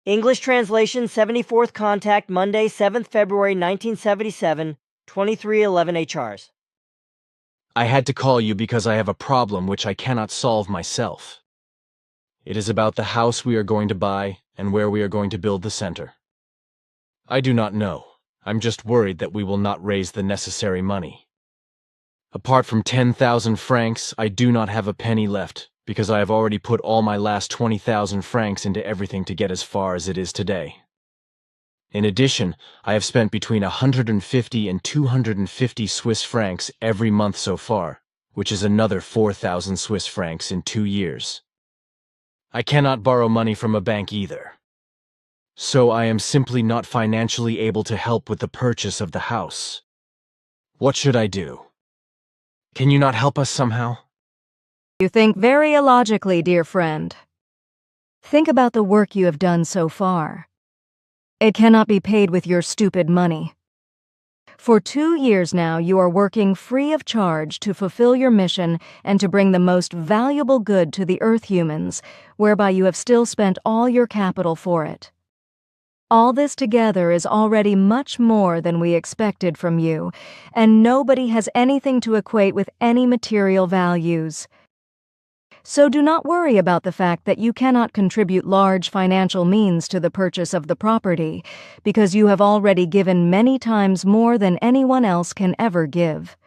English translation 74th contact Monday 7th February 1977, 2311 HRs. I had to call you because I have a problem which I cannot solve myself. It is about the house we are going to buy and where we are going to build the center. I do not know. I'm just worried that we will not raise the necessary money. Apart from 10,000 francs, I do not have a penny left, because I have already put all my last 20,000 francs into everything to get as far as it is today. In addition, I have spent between 150 and 250 Swiss francs every month so far, which is another 4,000 Swiss francs in 2 years. I cannot borrow money from a bank either. So I am simply not financially able to help with the purchase of the house. What should I do? Can you not help us somehow? You think very illogically, dear friend. Think about the work you have done so far. It cannot be paid with your stupid money. For 2 years now, you are working free of charge to fulfill your mission and to bring the most valuable good to the Earth humans, whereby you have still spent all your capital for it. All this together is already much more than we expected from you, and nobody has anything to equate with any material values. So do not worry about the fact that you cannot contribute large financial means to the purchase of the property, because you have already given many times more than anyone else can ever give.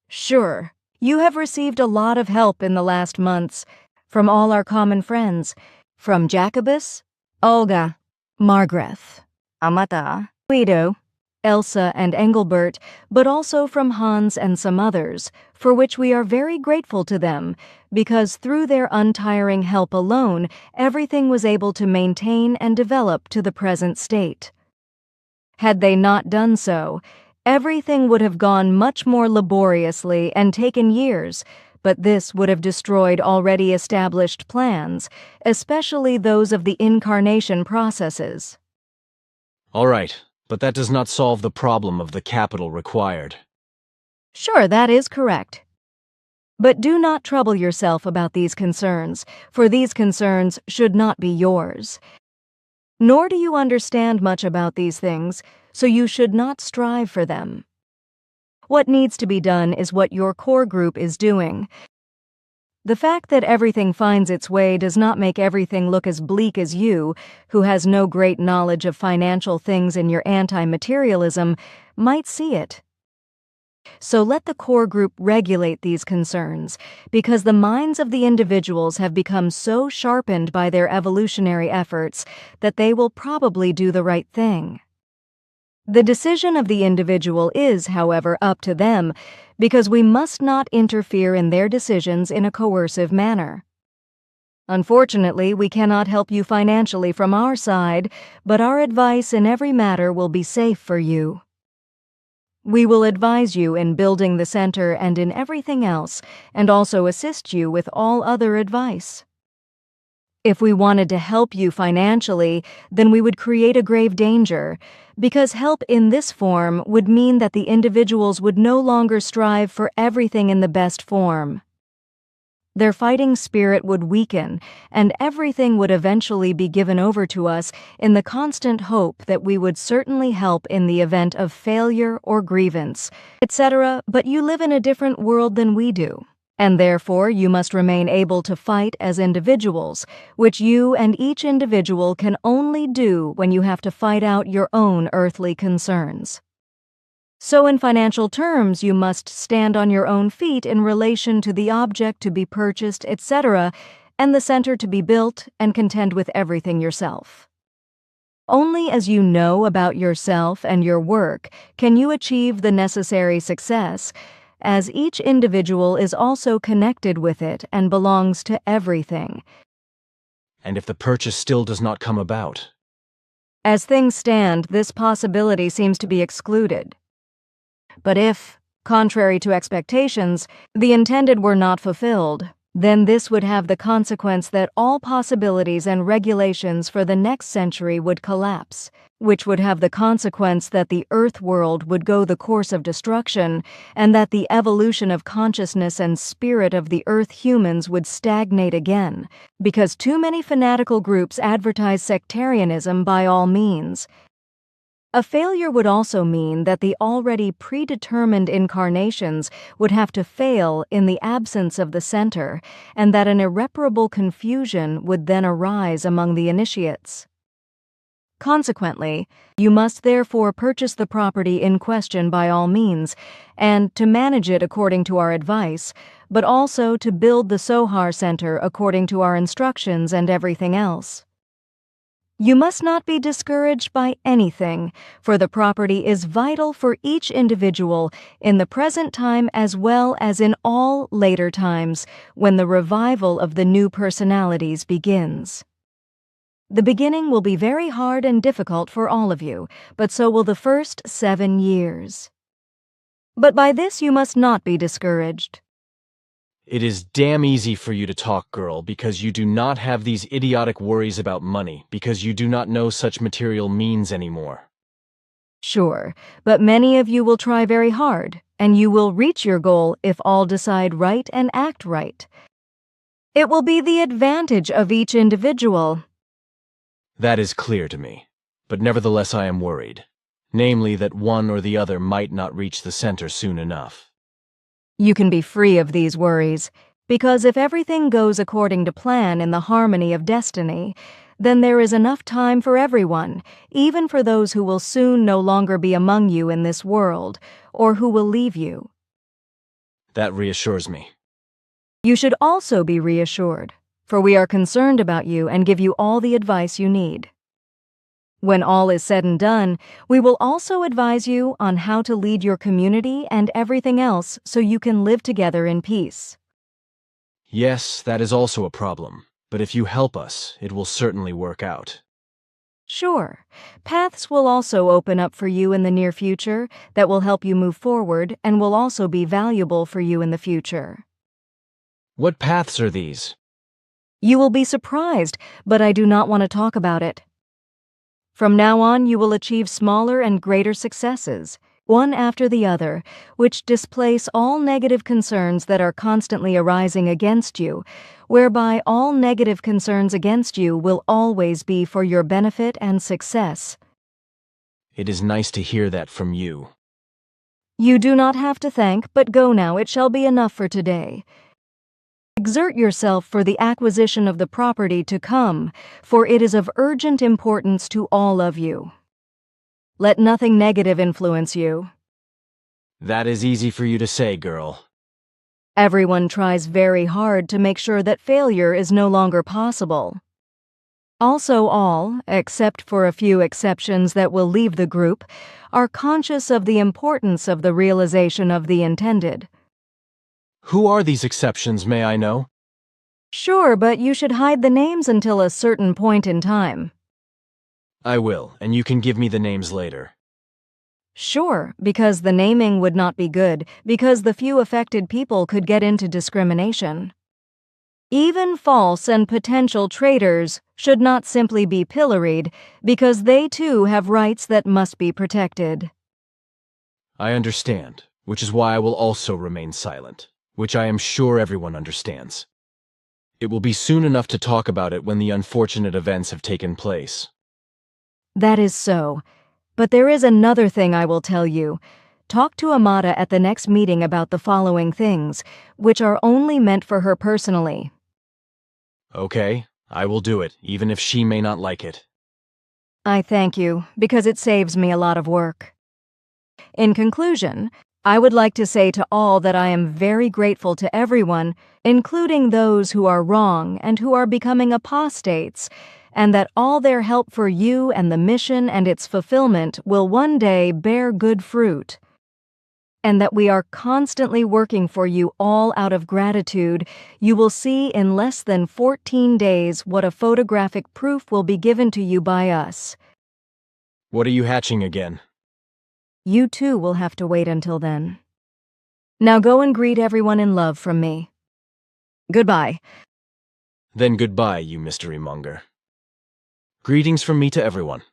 Sure, you have received a lot of help in the last months, from all our common friends, from Jacobus, Olga, Margaret, Amata, Guido, Elsa and Engelbert, but also from Hans and some others, for which we are very grateful to them, because through their untiring help alone, everything was able to maintain and develop to the present state. Had they not done so, everything would have gone much more laboriously and taken years, but this would have destroyed already established plans, especially those of the incarnation processes. All right. But that does not solve the problem of the capital required. Sure, that is correct. But do not trouble yourself about these concerns, for these concerns should not be yours. Nor do you understand much about these things, so you should not strive for them. What needs to be done is what your core group is doing. The fact that everything finds its way does not make everything look as bleak as you, who has no great knowledge of financial things in your anti-materialism, might see it. So let the core group regulate these concerns, because the minds of the individuals have become so sharpened by their evolutionary efforts that they will probably do the right thing. The decision of the individual is, however, up to them, because we must not interfere in their decisions in a coercive manner. Unfortunately, we cannot help you financially from our side, but our advice in every matter will be safe for you. We will advise you in building the center and in everything else, and also assist you with all other advice. If we wanted to help you financially, then we would create a grave danger, because help in this form would mean that the individuals would no longer strive for everything in the best form. Their fighting spirit would weaken, and everything would eventually be given over to us in the constant hope that we would certainly help in the event of failure or grievance, etc. But you live in a different world than we do, and therefore you must remain able to fight as individuals, which you and each individual can only do when you have to fight out your own earthly concerns. So in financial terms, you must stand on your own feet in relation to the object to be purchased, etc., and the center to be built, and contend with everything yourself. Only as you know about yourself and your work can you achieve the necessary success, as each individual is also connected with it and belongs to everything. And if the purchase still does not come about? As things stand, this possibility seems to be excluded. But if, contrary to expectations, the intended were not fulfilled, then this would have the consequence that all possibilities and regulations for the next century would collapse, which would have the consequence that the Earth world would go the course of destruction, and that the evolution of consciousness and spirit of the Earth humans would stagnate again, because too many fanatical groups advertise sectarianism by all means. A failure would also mean that the already predetermined incarnations would have to fail in the absence of the center, and that an irreparable confusion would then arise among the initiates. Consequently, you must therefore purchase the property in question by all means, and to manage it according to our advice, but also to build the Sohar Center according to our instructions and everything else. You must not be discouraged by anything, for the property is vital for each individual in the present time as well as in all later times when the revival of the new personalities begins. The beginning will be very hard and difficult for all of you, but so will the first 7 years. But by this you must not be discouraged. It is damn easy for you to talk, girl, because you do not have these idiotic worries about money, because you do not know such material means anymore. Sure, but many of you will try very hard, and you will reach your goal if all decide right and act right. It will be the advantage of each individual. That is clear to me, but nevertheless I am worried, namely that one or the other might not reach the center soon enough. You can be free of these worries, because if everything goes according to plan in the harmony of destiny, then there is enough time for everyone, even for those who will soon no longer be among you in this world, or who will leave you. That reassures me. You should also be reassured, for we are concerned about you and give you all the advice you need. When all is said and done, we will also advise you on how to lead your community and everything else so you can live together in peace. Yes, that is also a problem, but if you help us, it will certainly work out. Sure, paths will also open up for you in the near future that will help you move forward and will also be valuable for you in the future. What paths are these? You will be surprised, but I do not want to talk about it. From now on, you will achieve smaller and greater successes, one after the other, which displace all negative concerns that are constantly arising against you, whereby all negative concerns against you will always be for your benefit and success. It is nice to hear that from you. You do not have to thank, but go now, it shall be enough for today. Exert yourself for the acquisition of the property to come, for it is of urgent importance to all of you. Let nothing negative influence you. That is easy for you to say, girl. Everyone tries very hard to make sure that failure is no longer possible. Also all, except for a few exceptions that will leave the group, are conscious of the importance of the realization of the intended. Who are these exceptions, may I know? Sure, but you should hide the names until a certain point in time. I will, and you can give me the names later. Sure, because the naming would not be good, because the few affected people could get into discrimination. Even false and potential traitors should not simply be pilloried, because they too have rights that must be protected. I understand, which is why I will also remain silent, which I am sure everyone understands. It will be soon enough to talk about it when the unfortunate events have taken place. That is so. But there is another thing I will tell you. Talk to Amada at the next meeting about the following things, which are only meant for her personally. Okay, I will do it, even if she may not like it. I thank you, because it saves me a lot of work. In conclusion, I would like to say to all that I am very grateful to everyone, including those who are wrong and who are becoming apostates, and that all their help for you and the mission and its fulfillment will one day bear good fruit. And that we are constantly working for you all out of gratitude, you will see in less than 14 days what a photographic proof will be given to you by us. What are you hatching again? You too will have to wait until then. Now go and greet everyone in love from me. Goodbye. Then goodbye, you mystery monger. Greetings from me to everyone.